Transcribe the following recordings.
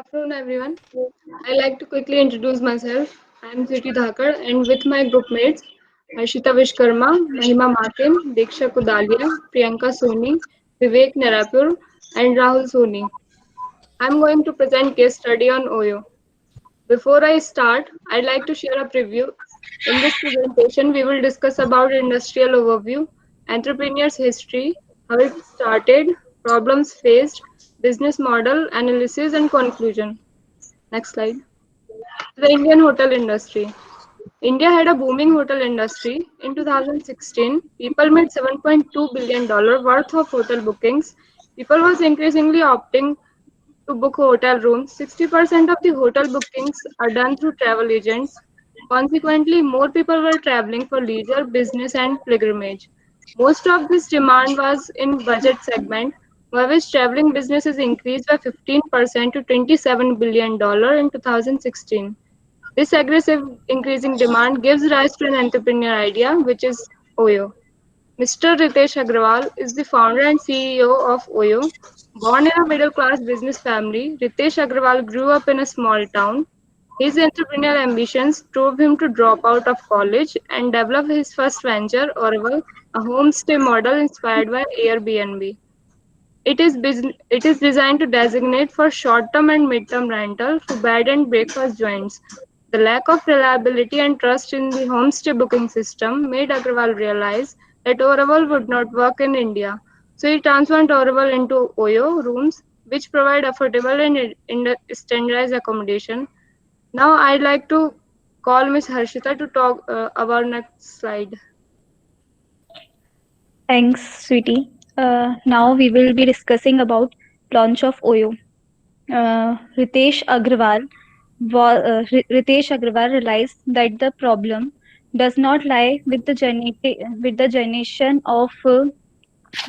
afternoon, everyone. I like to quickly introduce myself. I am Sriti Dhakar, and with my group mates, Harshita Vishkarma, Mahima Makin, Diksha Kudalia, Priyanka Soni, Vivek Narapur, and Rahul Soni. I am going to present case study on OYO. Before I start, I'd like to share a preview. In this presentation, we will discuss about industrial overview, entrepreneur's history, how it started, problems faced, business model, analysis, and conclusion. Next slide. The Indian hotel industry. India had a booming hotel industry. In 2016, people made $7.2 billion worth of hotel bookings. People was increasingly opting to book hotel rooms. 60% of the hotel bookings are done through travel agents. Consequently, more people were traveling for leisure, business, and pilgrimage. Most of this demand was in budget segment, by which traveling businesses increased by 15% to $27 billion in 2016. This aggressive increasing demand gives rise to an entrepreneur idea, which is OYO. Mr. Ritesh Agrawal is the founder and CEO of OYO. Born in a middle class business family, Ritesh Agrawal grew up in a small town. His entrepreneurial ambitions drove him to drop out of college and develop his first venture, Oracle, a homestay model inspired by Airbnb. It is designed to designate for short-term and mid-term rental to bed and breakfast joints. The lack of reliability and trust in the homestay booking system made Agrawal realize that Oracle would not work in India. So he transformed Oracle into OYO rooms, which provide affordable and standardized accommodation. Now I'd like to call Miss Harshita to talk about next slide. Thanks, sweetie. Now we will be discussing about launch of OYO. Ritesh Agrawal Ritesh Agrawal realized that the problem does not lie with the generation of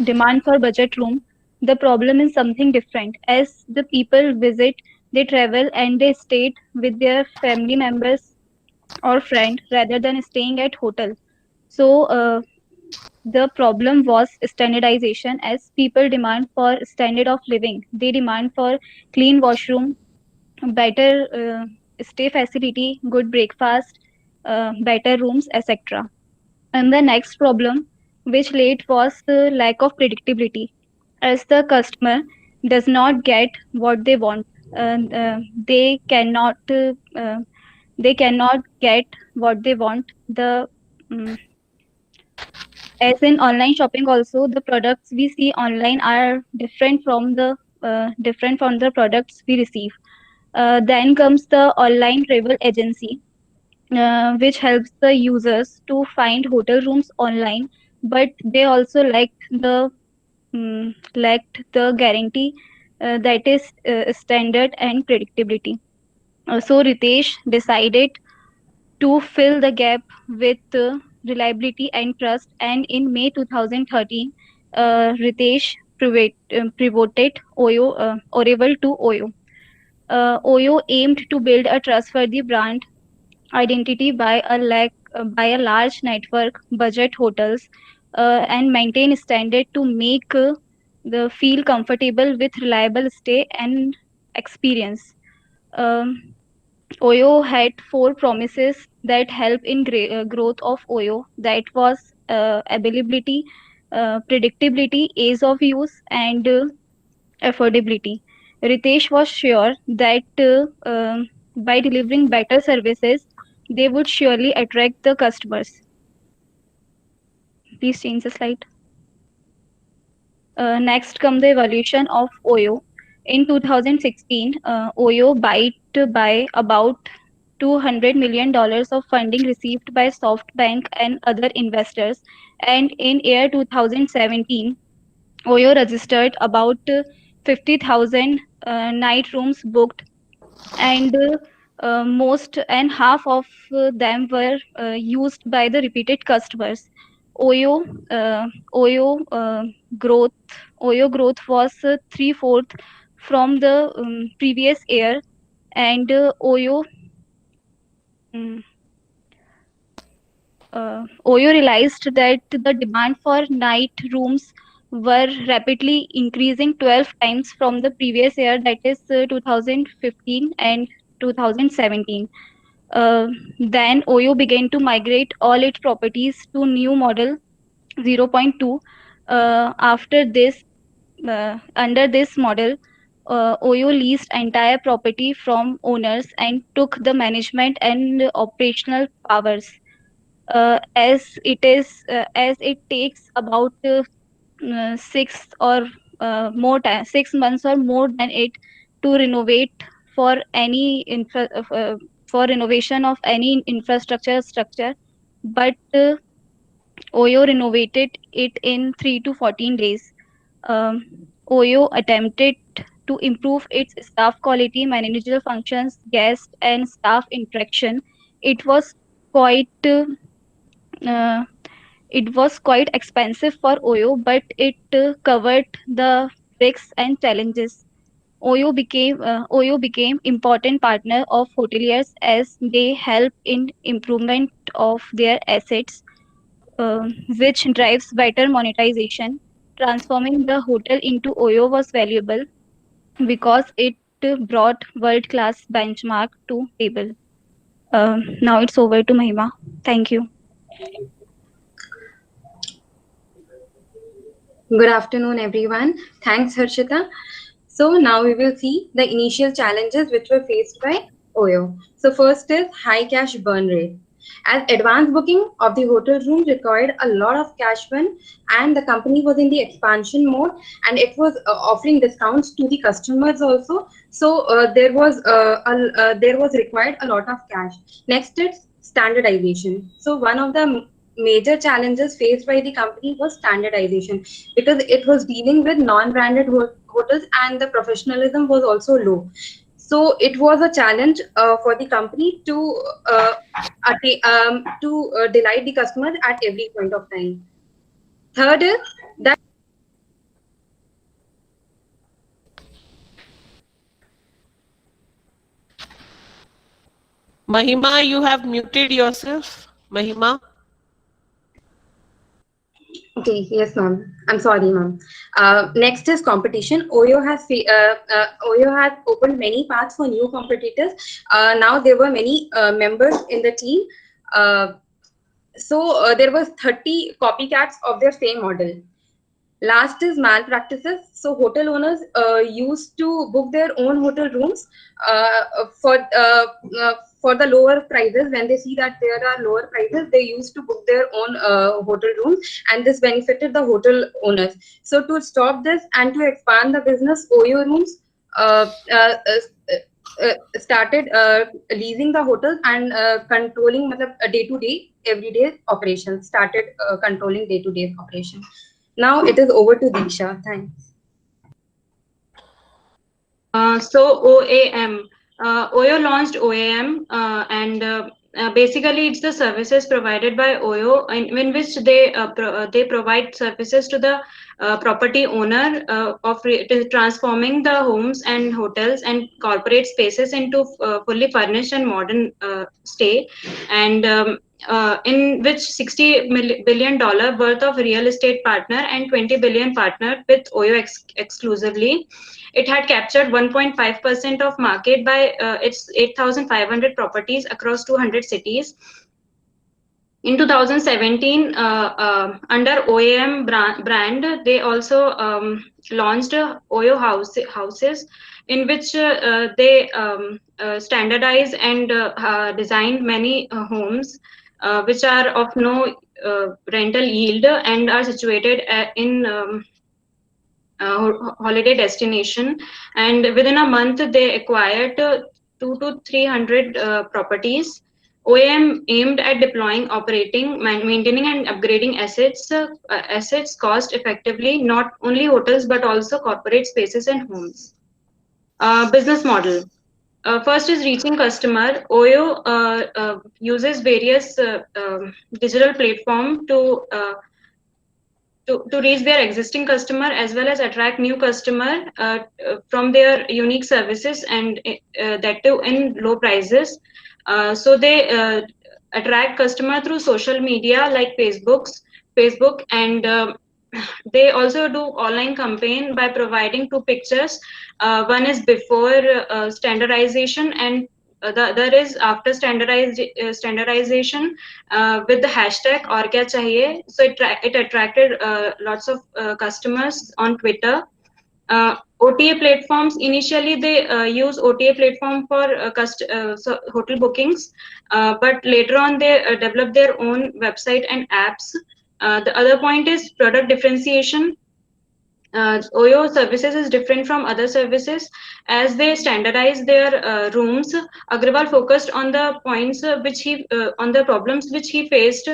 demand for budget room. The problem is something different. As the people visit, they travel and they stay with their family members or friend rather than staying at hotel. So the problem was standardization as people demand for standard of living. They demand for clean washroom, better stay facility, good breakfast, better rooms, etc. And the next problem, which late was the lack of predictability, as the customer does not get what they want. And they cannot get what they want. Mm, as in online shopping also, the products we see online are different from the products we receive. Then comes the online travel agency, which helps the users to find hotel rooms online, but they also lacked the guarantee that is standard and predictability. So Ritesh decided to fill the gap with reliability and trust. And in May 2013, Ritesh pivoted Oracle to OYO. OYO aimed to build a trustworthy brand identity by a large network, budget hotels, and maintain standard to make the feel comfortable with reliable stay and experience. Um, OYO had four promises that help in growth of OYO. That was availability, predictability, ease of use, and affordability. Ritesh was sure that by delivering better services, they would surely attract the customers. Please change the slide. Next come the evolution of OYO. In 2016, OYO by about $200 million of funding received by SoftBank and other investors. And in year 2017, OYO registered about 50,000 night rooms booked, and most and half of them were used by the repeated customers. OYO uh, OYO growth OYO growth was three-fourth from the previous year, and mm, OYO realized that the demand for night rooms were rapidly increasing 12 times from the previous year, that is 2015 and 2017. Then Oyo began to migrate all its properties to new model 0.2. After this, under this model, Oyo leased entire property from owners and took the management and operational powers. As it takes about 6 months or more than it to renovate for any for renovation of any infrastructure structure, but Oyo renovated it in 3 to 14 days. um, Oyo attempted to improve its staff quality, managerial functions, guest and staff interaction. It was quite uh, it was quite expensive for Oyo, but it covered the risks and challenges. Oyo became important partner of hoteliers as they help in improvement of their assets, which drives better monetization. Transforming the hotel into Oyo was valuable because it brought world-class benchmark to table. Now it's over to Mahima. Thank you. Good afternoon, everyone. Thanks, Harshita. So now we will see the initial challenges which were faced by OYO. So first is high cash burn rate. As advance booking of the hotel room required a lot of cash burn, and the company was in the expansion mode, and it was offering discounts to the customers also. So there was required a lot of cash. Next is standardization. So one of the major challenges faced by the company was standardization, because it was dealing with non-branded hotels and the professionalism was also low. So it was a challenge for the company to delight the customers at every point of time. Third is that Mahima, you have muted yourself. Mahima. okay, yes, ma'am. I'm sorry, ma'am. Next is competition. Oyo has opened many paths for new competitors. Now there were many members in the team. Uh, there was 30 copycats of their same model. Last is malpractices. So hotel owners used to book their own hotel rooms uh, for uh, for the lower prices. When they see that there are lower prices, they used to book their own hotel rooms, and this benefited the hotel owners. So to stop this and to expand the business, Oyo Rooms uh, uh, uh, started leasing the hotels and controlling day to day, everyday operations. Started controlling day to day operations. Now it is over to Diksha. Thanks. So OAM, Oyo launched OAM, and basically it's the services provided by Oyo, in which they provide services to the property owner transforming the homes and hotels and corporate spaces into fully furnished and modern stay, and in which $60 billion worth of real estate partner and 20 billion partner with Oyo exclusively. It had captured 1.5% of market by its 8,500 properties across 200 cities. In 2017, under OAM brand, they also launched Oyo houses, in which they standardize and designed many homes which are of no rental yield and are situated in holiday destination, and within a month they acquired 2 to 300 properties. OEM aimed at deploying, operating, maintaining, and upgrading assets cost effectively, not only hotels but also corporate spaces and homes. Business model. First is reaching customer. Oyo uses various digital platform to reach their existing customer as well as attract new customer from their unique services, and that too in low prices. So they attract customer through social media like Facebook, and they also do online campaign by providing two pictures. One is before standardization, and the other is after standardization with the hashtag aur kya chahiye. So it attracted lots of customers on Twitter. OTA platforms, initially they use OTA platform for so hotel bookings, but later on they develop their own website and apps. The other point is product differentiation. OYO services is different from other services as they standardize their rooms. Agrawal focused on the points on the problems which he faced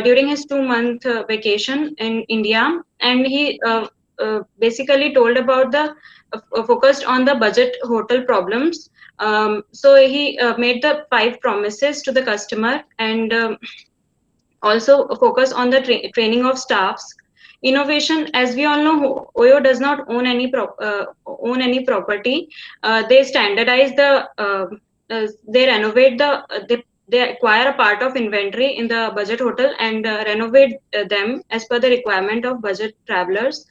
during his 2-month vacation in India, and he basically told about the focused on the budget hotel problems. So he made the 5 promises to the customer, and also focus on the training of staffs. Innovation, as we all know, OYO does not own any property. They standardize they renovate they acquire a part of inventory in the budget hotel and renovate them as per the requirement of budget travelers.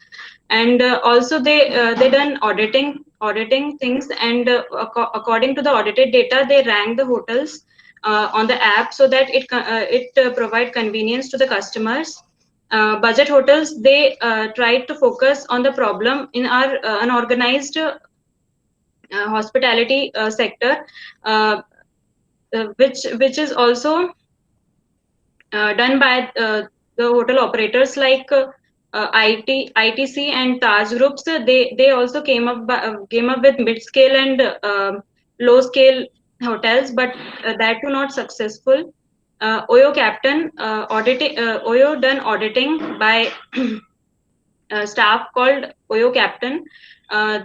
And also they done auditing things, and according to the audited data, they rank the hotels on the app so that it provide convenience to the customers. Budget hotels, they try to focus on the problem in our unorganized hospitality sector, which is also done by the hotel operators like ITC and Taj groups. They also came up with mid scale and low scale hotels, but that too not successful. OYO Captain OYO done auditing by staff called OYO Captain.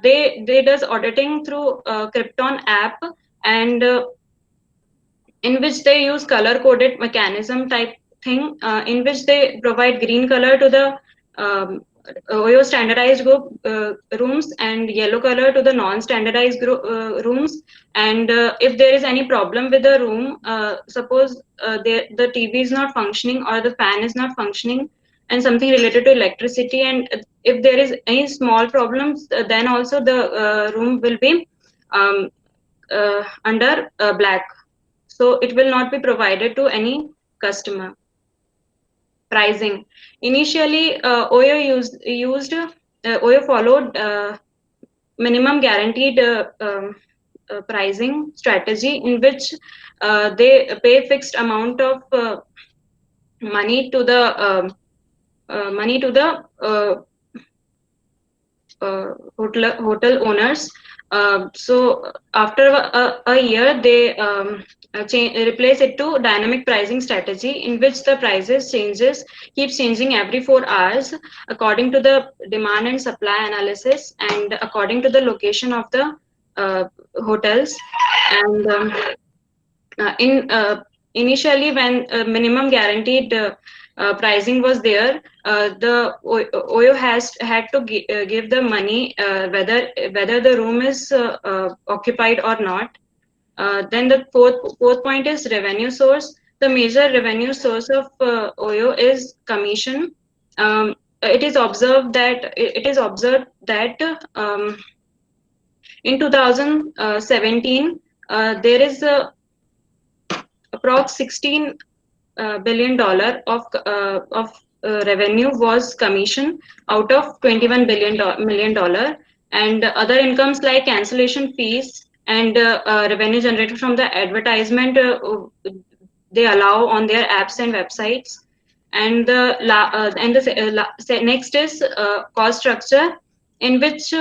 They does auditing through Krypton app, and in which they use color coded mechanism type thing, in which they provide green color to the OYO standardized group rooms and yellow color to the non-standardized rooms. And if there is any problem with the room, suppose the TV is not functioning or the fan is not functioning and something related to electricity, and if there is any small problems, then also the room will be under black. So it will not be provided to any customer. Pricing. Initially, OYO OYO followed minimum guaranteed pricing strategy, in which they pay fixed amount of money to the hotel owners. So after a year, they replace it to dynamic pricing strategy, in which the prices keeps changing every 4 hours according to the demand and supply analysis and according to the location of the hotels. And initially, when minimum guaranteed pricing was there, the OYO had to give the money whether the room is occupied or not. Then the fourth point is revenue source. The major revenue source of OYO is commission. It is observed that in 2017 there is approx $16 billion of revenue was commission out of $21 million, and other incomes like cancellation fees and revenue generated from the advertisement they allow on their apps and websites. And next is cost structure, in which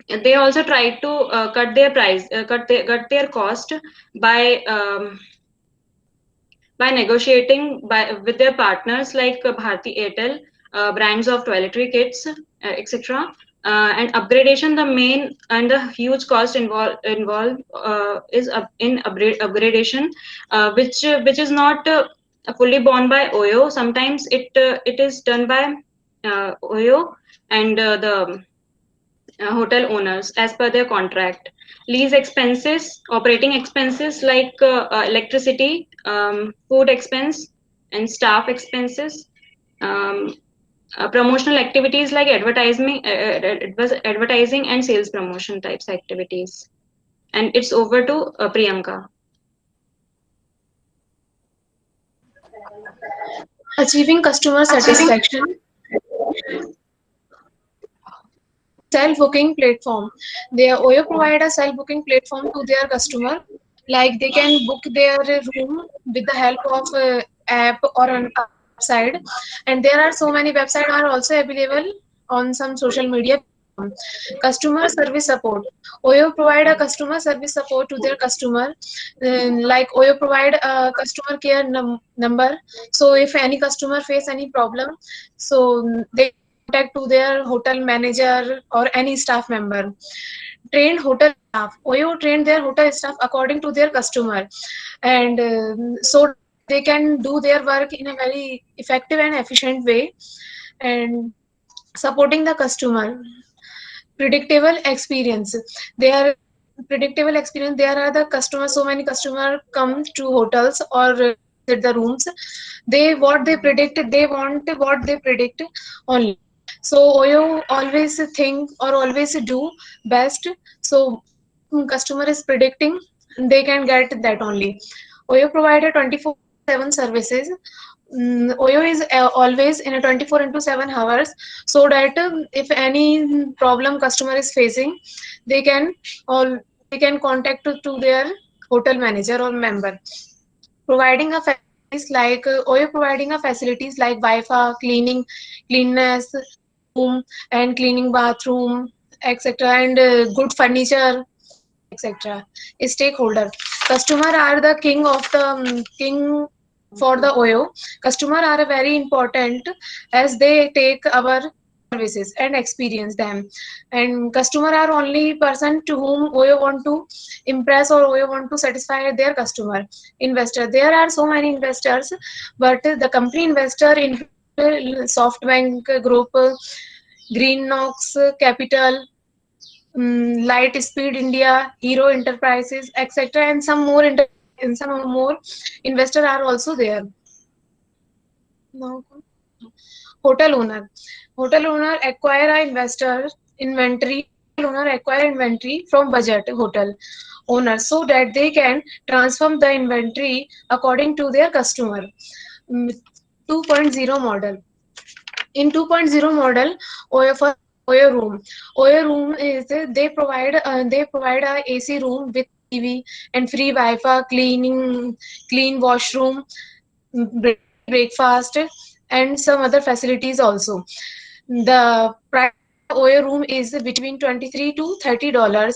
they also try to cut their cost by negotiating with their partners like Bharti Airtel, brands of toiletry kits, etc. And upgradation, the main and the huge cost involved is in upgradation, which is not fully borne by OYO. Sometimes it is done by OYO and the hotel owners as per their contract. Lease expenses, operating expenses like electricity, food expense, and staff expenses. promotional activities like advertising and sales promotion types activities. And it's over to Priyanka. Achieving customer satisfaction. Self-booking platform. Oyo provide a self-booking platform to their customer. Like they can book their room with the help of app or an website. And there are so many websites are also available on some social media. Customer service support. Oyo provide a customer service support to their customer. Like Oyo provide a customer care number. So if any customer face any problem, so they contact to their hotel manager or any staff member. Trained hotel staff. Oyo trained their hotel staff according to their customer, and so they can do their work in a very effective and efficient way, and supporting the customer. Predictable experience. They are predictable experience. There are the customers. So many customers come to hotels or visit the rooms. They what they predict. They want what they predict only. So Oyo always think or always do best. So customer is predicting, they can get that only. Oyo provided 24/7 services. Oyo is always in a 24 into 7 hours, so that if any problem customer is facing, they can all they can contact to their hotel manager or member. Providing a facilities like Oyo providing a facilities like Wi-Fi, cleanness, room and cleaning bathroom, etc., and good furniture, etc. Stakeholder. Customer are the king of the king for the Oyo. Customer are very important as they take our services and experience them. And customer are only person to whom Oyo want to impress or Oyo want to satisfy their customer. Investor. There are so many investors, but the company investor in SoftBank Group, Greenox Capital, Light Speed India, Hero Enterprises, etc., and some more investors are also there. Now, hotel owner. Hotel owner acquire a investor inventory. Hotel owner acquire inventory from budget hotel owner so that they can transform the inventory according to their customer. 2.0 model. In 2.0 model, Oyo for Oyo room. Oyo room is they provide a AC room with TV and free Wi-Fi, clean washroom, breakfast, and some other facilities also. The price of Oyo room is between $23 to $30.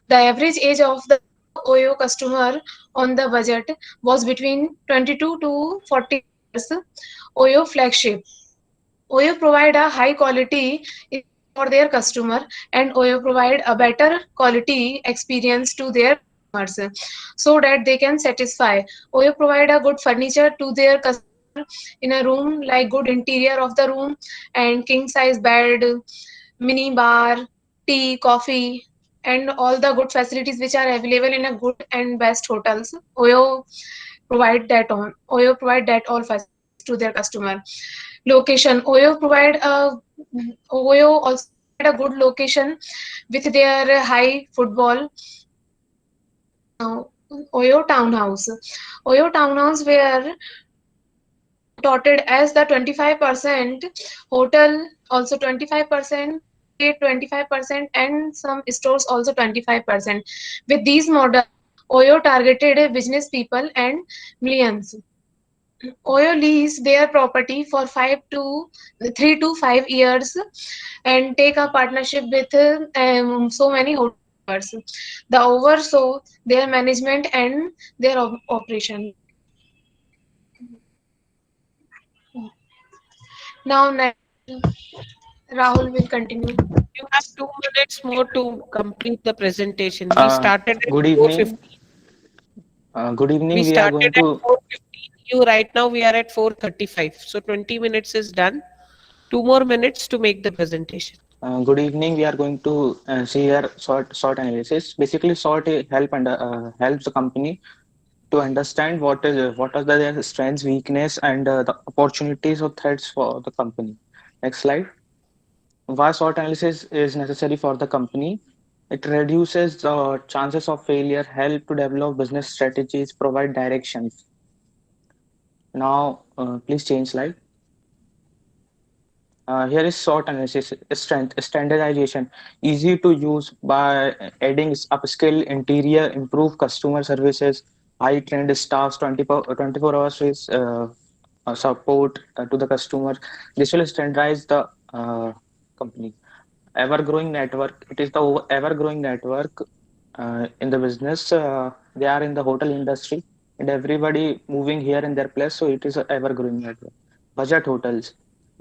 The average age of the Oyo customer on the budget was between 22 to 40 years. Oyo flagship. Oyo provide a high quality for their customer, and Oyo provide a better quality experience to their customers so that they can satisfy. Oyo provide a good furniture to their customer in a room, like good interior of the room and king size bed, mini bar, tea, coffee, and all the good facilities which are available in a good and best hotels. Oyo provide that all facilities to their customer. Location. Oyo also provide a good location with their high football. Oyo Townhouse. Oyo Townhouse were touted as the 25% hotel, also 25%, 25%, and some stores also 25%. With these models, Oyo targeted business people and millions. Oyo lease their property for 3 to 5 years and take a partnership with so many hotels. The oversaw their management and their operation. Now, Rahul will continue. You have 2 minutes more to complete the presentation. We Uh, started at Good 4:15. evening. Good We evening. We are started going at to 4:15. You right now we are at 4:35. So 20 minutes is done. 2 more minutes to make the presentation. Good evening. We are going to see here SWOT analysis. Basically, SWOT helps the company to understand what are their strengths, weakness, and the opportunities or threats for the company. Next slide. Why SWOT analysis is necessary for the company? It reduces the chances of failure, help to develop business strategies, provide directions. Now, please change slide. Here is SWOT analysis, strength, standardization, easy to use by adding upskill, interior, improve customer services, high trained staffs, 24 hours is support to the customer. This will standardize the company. Ever growing network, it is the ever growing network in the business. They are in the hotel industry and everybody moving here in their place, so it is a ever growing network. Budget hotels,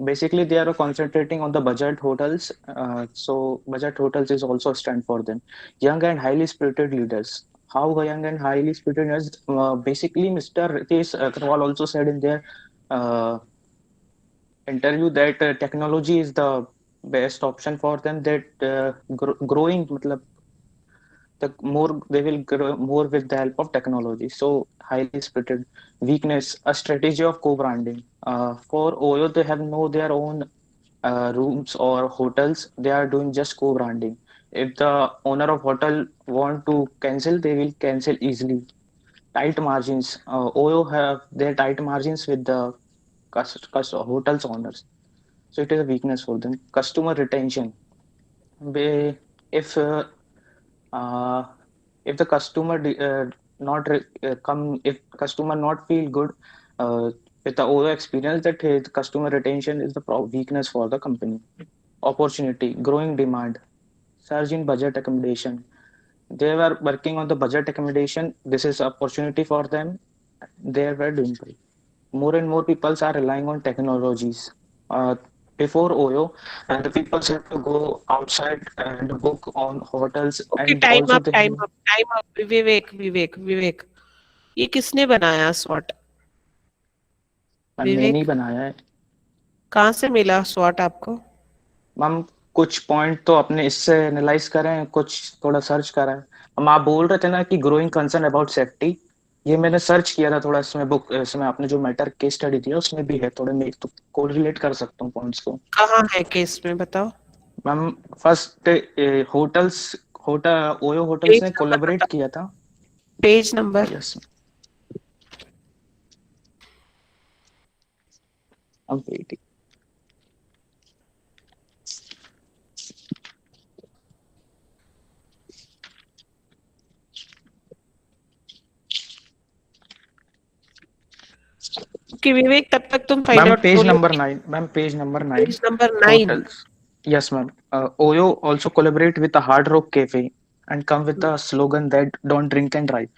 basically they are concentrating on the budget hotels, so budget hotels is also a stand for them. Young and highly spirited leaders, how young and highly spirited leaders, basically Mr. Ritesh Agarwal also said in their uh, interview that technology is the best option for them, that growing matlab, the more they will grow more with the help of technology. So highly spirited. Weakness, a strategy of co-branding. For Oyo, they have no their own rooms or hotels. They are doing just co-branding. If the owner of hotel want to cancel, they will cancel easily. Tight margins. Oyo have their tight margins with the hotels owners. So it is a weakness for them. Customer retention. They, if uh, if the customer not come, if customer not feel good with the OO experience, that his customer retention is the weakness for the company. Opportunity, growing demand, surge in budget accommodation. They were working on the budget accommodation. This is opportunity for them. They were doing great. More and more people are relying on technologies. Uh, Before Oyo, and the people have to go outside and book on hotels, Okay, and also they have. time up. विवेक, ये किसने बनाया SWOT? Ma'am मैंने ही विवेक, बनाया है। कहाँ से मिला SWOT आपको? मैम कुछ पॉइंट तो अपने इससे एनालाइज करें, कुछ थोड़ा सर्च करा है। हम आप बोल रहे थे ना कि ग्रोइंग कंसर्न अबाउट सेफ्टी, ये मैंने सर्च किया था थोड़ा, इसमें बुक, इसमें आपने जो मैटर केस स्टडी दिया उसमें भी है, थोड़े मैं तो कोरिलेट कर सकता हूँ पॉइंट्स को। कहाँ है केस में, बताओ। Ma'am first hotels, hotel OYO hotels page ने नंबर कोलैबोरेट बताओ, किया था। Page number. Yes I'm waiting. कि विवेक तब तक तुम फाइंड मैम आउट पेज कर लो। Number 9, ma'am page number 9, page number 9। hotels. Yes, ma'am. Oyo also collaborate with the Hard Rock Cafe and come with the slogan that don't drink and drive.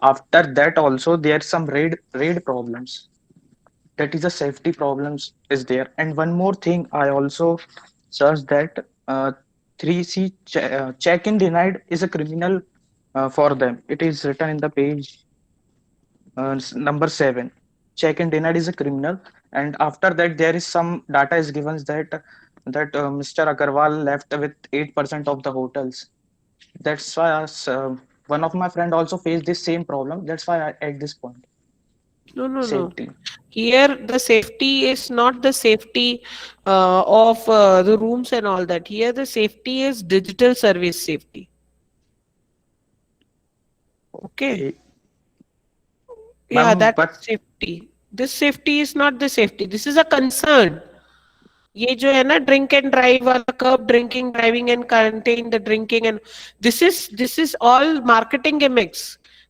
After that, also there are some raid problems. That is a safety problems is there. And one more thing, I also searched that 3C check-in denied is a criminal for them. It is written in the page number 7. Check-in denied is a criminal, and after that there is some data is given that Mr. Agarwal left with 8% of the hotels. That's why one of my friend also faced this same problem. That's why I at this point. No. Safety. Here the safety is not the safety of the rooms and all that. Here the safety is digital service safety. Okay. Yeah, that's But safety. This safety is not the safety. This is a concern. ये जो है ना drink and drive वाला, curb drinking driving and contain the drinking, and this is all marketing gimmicks.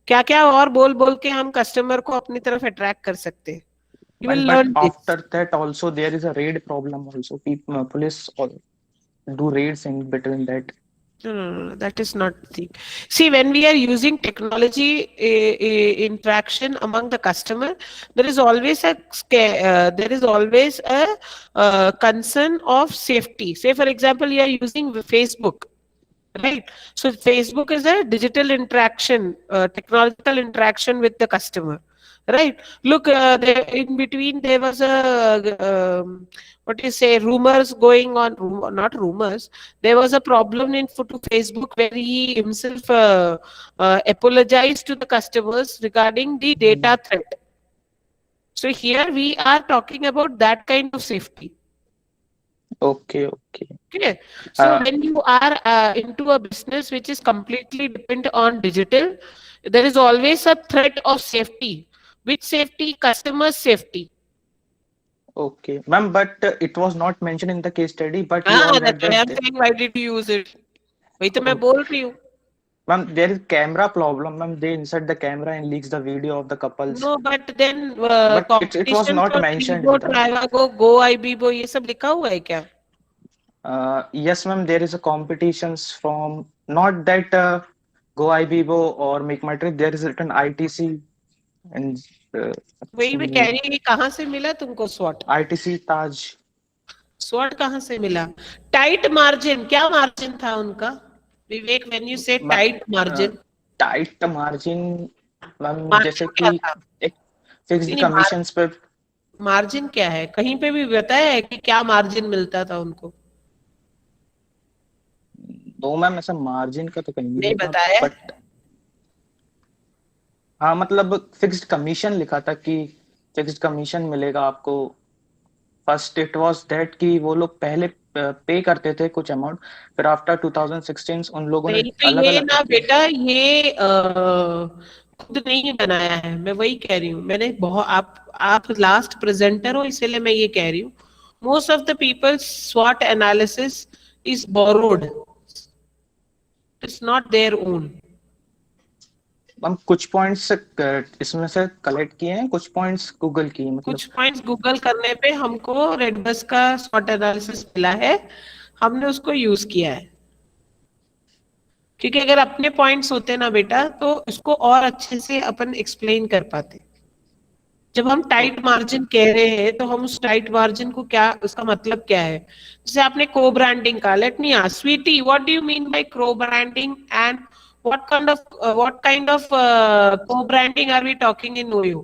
क्या क्या और बोल बोल के हम कस्टमर को अपनी तरफ अट्रैक्ट कर सकते हैं। You will but learn this. after that also there is a raid problem also. People, police do raids in between that. No, that is not the thing. See, when we are using technology interaction among the customer, there is always a concern of safety. Say, for example, you are using Facebook, right? So Facebook is a digital interaction, technological interaction with the customer, right? Look, in between there was a what do you say, rumors going on, not rumors, there was a problem to Facebook where he himself apologized to the customers regarding the data threat. So here we are talking about that kind of safety. Okay, okay. Okay, so Uh, when you are into a business which is completely dependent on digital, there is always a threat of safety. Which safety? Customer safety. okay, ma'am, but it was not mentioned in the case study, but you all हाँ, read that's why I'm that. saying why did you use it? वही तो मैं Oh, बोल रही हूँ. ma'am, there is camera problem, ma'am. They insert the camera and leaks the video of the couples, No, but then but it was competition not for mentioned Trigo, in the. Trivago, Go, Ibibo ये सब लिखा हुआ है क्या? Yes, ma'am. There is a competitions from not that Go Ibibo or Make My Trip. There is written ITC and वही मैं कह रही हूँ, ये कहाँ से मिला तुमको SWOT? ITC Taj. SWOT कहाँ से मिला? टाइट मार्जिन, क्या मार्जिन था उनका? विवेक, when you say tight margin, tight margin ma'am, जैसे मार्जिन क्या कि था? एक फिक्स्ड नहीं, कमीशंस पे. मार्जिन क्या है? कहीं पे भी बताया है कि क्या मार्जिन मिलता था उनको? तो मैम ऐसा मार्जिन का तो कहीं नहीं नहीं लिखा, बताया. बट हाँ मतलब फिक्स्ड कमीशन लिखा था कि फिक्स्ड कमीशन मिलेगा आपको. फर्स्ट इट वाज दैट कि वो लोग पहले पे करते थे कुछ अमाउंट, फिर आफ्टर 2016 उन लोगों ने नहीं तो अलग ये अलग ना करके. बेटा, ये खुद नहीं बनाया है. मैं वही कह रही हूँ. मैंने बहुत, आप लास्ट प्रेजेंटर हो इसलिए मैं ये कह रही हूँ. Most of the people SWOT analysis is borrowed, it's not their own. हम कुछ पॉइंट्स इसमें से कलेक्ट किए हैं, कुछ पॉइंट्स गूगल किए, मतलब कुछ पॉइंट्स गूगल करने पे हमको रेडबस का SWOT एनालिसिस मिला है, हमने उसको यूज किया है. क्योंकि अगर अपने पॉइंट्स होते ना बेटा, तो इसको और अच्छे से अपन एक्सप्लेन कर पाते. जब हम टाइट मार्जिन कह रहे हैं तो हम उस टाइट मार्जिन को क्या, उसका मतलब क्या है? जैसे आपने को ब्रांडिंग का, let me ask Sweety, what do you mean by cobranding and what kind of co-branding are we talking in OYO?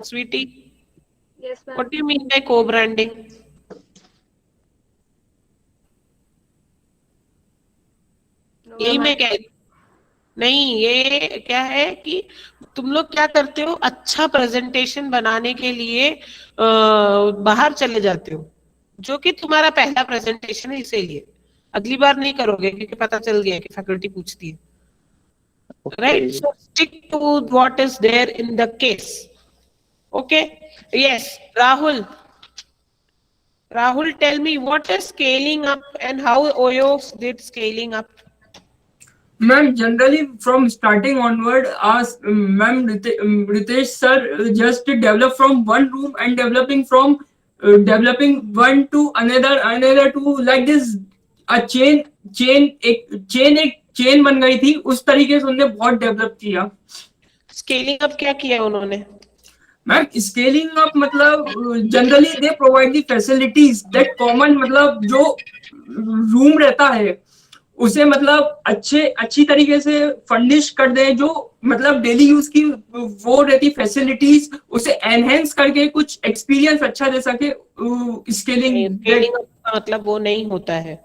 Sweetie, Yes, ma'am. what do you mean by co-branding? No, यही ma'am. मैं कह रही. नहीं, ये क्या है कि तुम लोग क्या करते हो, अच्छा प्रेजेंटेशन बनाने के लिए बाहर चले जाते हो, जो कि तुम्हारा पहला प्रेजेंटेशन है, इसीलिए अगली बार नहीं करोगे क्योंकि पता चल गया कि फैकल्टी पूछती है. Right? So stick to what is there in the case. Okay? Yes, Rahul. Rahul, tell me what is scaling up and how OYO did scaling up? Ma'am, generally from starting onward, as Ma'am Ritesh sir just develop from one room and developing from developing one to another to like this a एक chain बन गई थी. उस तरीके से उन्होंने बहुत develop किया. स्केलिंग अप क्या किया उन्होंने? मैम स्केलिंग अप मतलब generally they provide the facilities that common, मतलब जो रूम रहता है उसे मतलब अच्छी तरीके से फर्निश कर दे, जो मतलब डेली यूज की वो रहती फैसिलिटीज उसे एनहेंस करके कुछ एक्सपीरियंस अच्छा दे सके. स्केलिंग अप का मतलब वो नहीं होता है.